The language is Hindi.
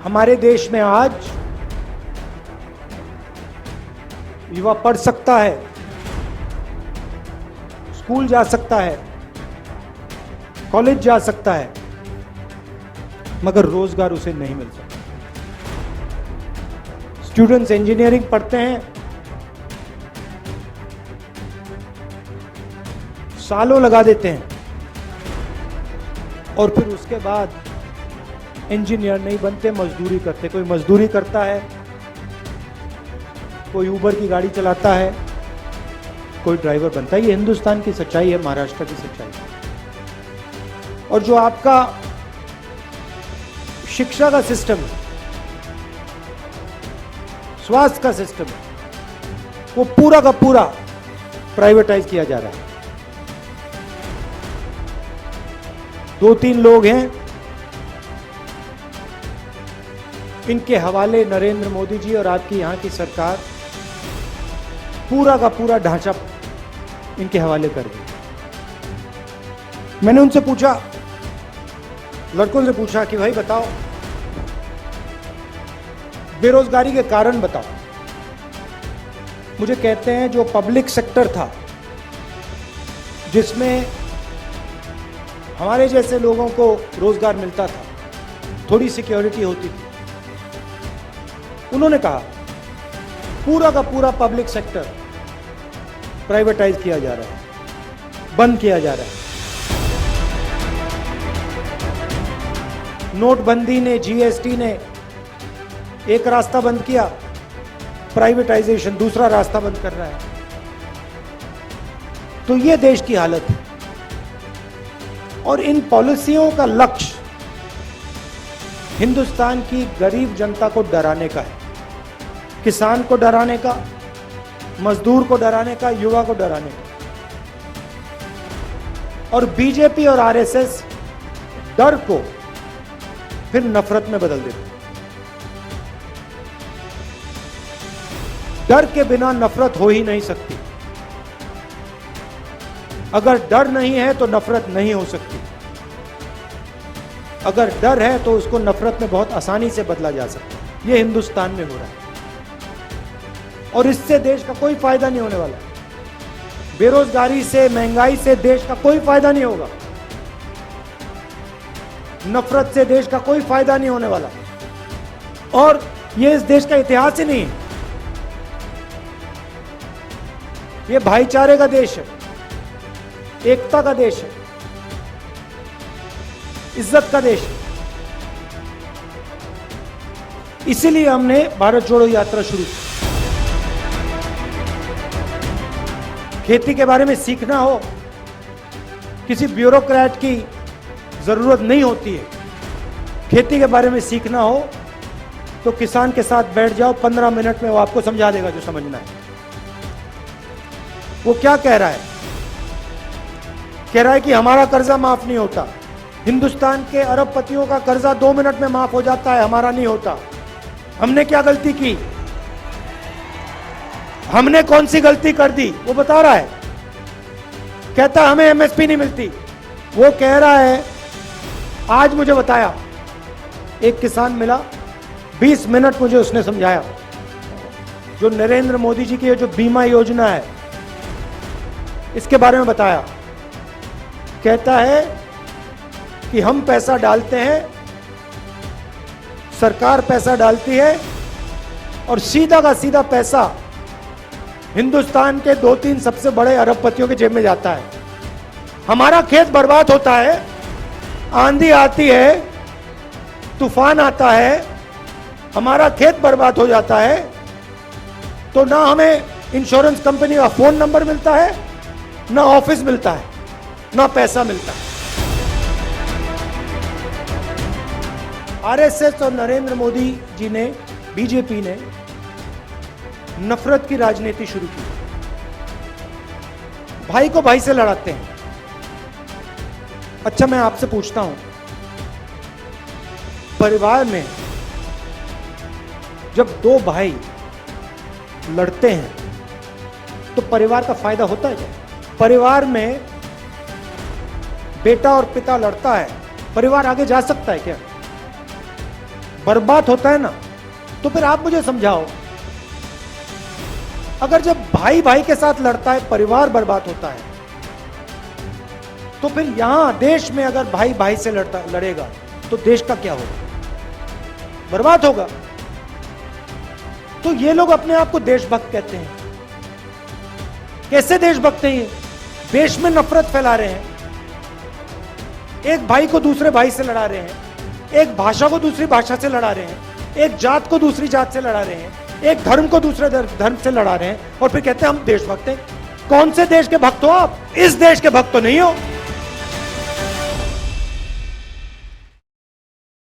हमारे देश में आज युवा पढ़ सकता है, स्कूल जा सकता है, कॉलेज जा सकता है, मगर रोजगार उसे नहीं मिल सकता। स्टूडेंट्स इंजीनियरिंग पढ़ते हैं, सालों लगा देते हैं और फिर उसके बाद इंजीनियर नहीं बनते, मजदूरी करते। कोई मजदूरी करता है, कोई ऊबर की गाड़ी चलाता है, कोई ड्राइवर बनता है। ये हिंदुस्तान की सच्चाई है, महाराष्ट्र की सच्चाई है। और जो आपका शिक्षा का सिस्टम है, स्वास्थ्य का सिस्टम है, वो पूरा का पूरा प्राइवेटाइज किया जा रहा है। 2-3 लोग हैं, इनके हवाले नरेंद्र मोदी जी और आपकी यहां की सरकार पूरा का पूरा ढांचा इनके हवाले कर दी। मैंने उनसे पूछा, लड़कों से पूछा कि भाई बताओ, बेरोजगारी के कारण बताओ। मुझे कहते हैं जो पब्लिक सेक्टर था, जिसमें हमारे जैसे लोगों को रोजगार मिलता था, थोड़ी सिक्योरिटी होती थी, उन्होंने कहा पूरा का पूरा पब्लिक सेक्टर प्राइवेटाइज किया जा रहा है, बंद किया जा रहा है। नोटबंदी ने, जीएसटी ने एक रास्ता बंद किया, प्राइवेटाइजेशन दूसरा रास्ता बंद कर रहा है। तो ये देश की हालत है। और इन पॉलिसियों का लक्ष्य हिंदुस्तान की गरीब जनता को डराने का है, किसान को डराने का, मजदूर को डराने का, युवा को डराने का। और बीजेपी और आरएसएस डर को फिर नफरत में बदल देते। डर के बिना नफरत हो ही नहीं सकती। अगर डर नहीं है तो नफरत नहीं हो सकती। अगर डर है तो उसको नफरत में बहुत आसानी से बदला जा सकता है। यह हिंदुस्तान में हो रहा है और इससे देश का कोई फायदा नहीं होने वाला। बेरोजगारी से, महंगाई से देश का कोई फायदा नहीं होगा। नफरत से देश का कोई फायदा नहीं होने वाला। और यह इस देश का इतिहास ही नहीं है। यह भाईचारे का देश है, एकता का देश है, इज्जत का देश है। इसीलिए हमने भारत जोड़ो यात्रा शुरू की। खेती के बारे में सीखना हो, किसी ब्यूरोक्रेट की जरूरत नहीं होती है। खेती के बारे में सीखना हो तो किसान के साथ बैठ जाओ, 15 मिनट में वो आपको समझा देगा जो समझना है। वो क्या कह रहा है? कह रहा है कि हमारा कर्जा माफ नहीं होता। हिंदुस्तान के अरबपतियों का कर्जा 2 मिनट में माफ हो जाता है, हमारा नहीं होता। हमने क्या गलती की? हमने कौन सी गलती कर दी? वो बता रहा है। कहता हमें एमएसपी नहीं मिलती। वो कह रहा है, आज मुझे बताया, एक किसान मिला, 20 मिनट मुझे उसने समझाया जो नरेंद्र मोदी जी की जो बीमा योजना है इसके बारे में बताया। कहता है कि हम पैसा डालते हैं, सरकार पैसा डालती है और सीधा का सीधा पैसा हिंदुस्तान के 2-3 सबसे बड़े अरबपतियों के जेब में जाता है। हमारा खेत बर्बाद होता है, आंधी आती है, तूफान आता है, हमारा खेत बर्बाद हो जाता है, तो ना हमें इंश्योरेंस कंपनी का फोन नंबर मिलता है, ना ऑफिस मिलता है, ना पैसा मिलता है। आरएसएस और नरेंद्र मोदी जी ने, बीजेपी ने नफरत की राजनीति शुरू की। भाई को भाई से लड़ाते हैं। अच्छा, मैं आपसे पूछता हूं, परिवार में जब 2 भाई लड़ते हैं तो परिवार का फायदा होता है क्या? परिवार में बेटा और पिता लड़ता है, परिवार आगे जा सकता है क्या? बर्बाद होता है ना, तो फिर आप मुझे समझाओ, अगर जब भाई भाई के साथ लड़ता है परिवार बर्बाद होता है, तो फिर यहां देश में अगर भाई भाई से लड़ेगा तो देश का क्या होगा? बर्बाद होगा। तो ये लोग अपने आप को देशभक्त कहते हैं। कैसे देशभक्त हैं ये? देश में नफरत फैला रहे हैं, एक भाई को दूसरे भाई से लड़ा रहे हैं, एक भाषा को दूसरी भाषा से लड़ा रहे हैं, एक जात को दूसरी जात से लड़ा रहे हैं, एक धर्म को दूसरे धर्म से लड़ा रहे हैं, और फिर कहते हैं हम देशभक्त हैं। कौन से देश के भक्त हो आप? इस देश के भक्त तो नहीं हो।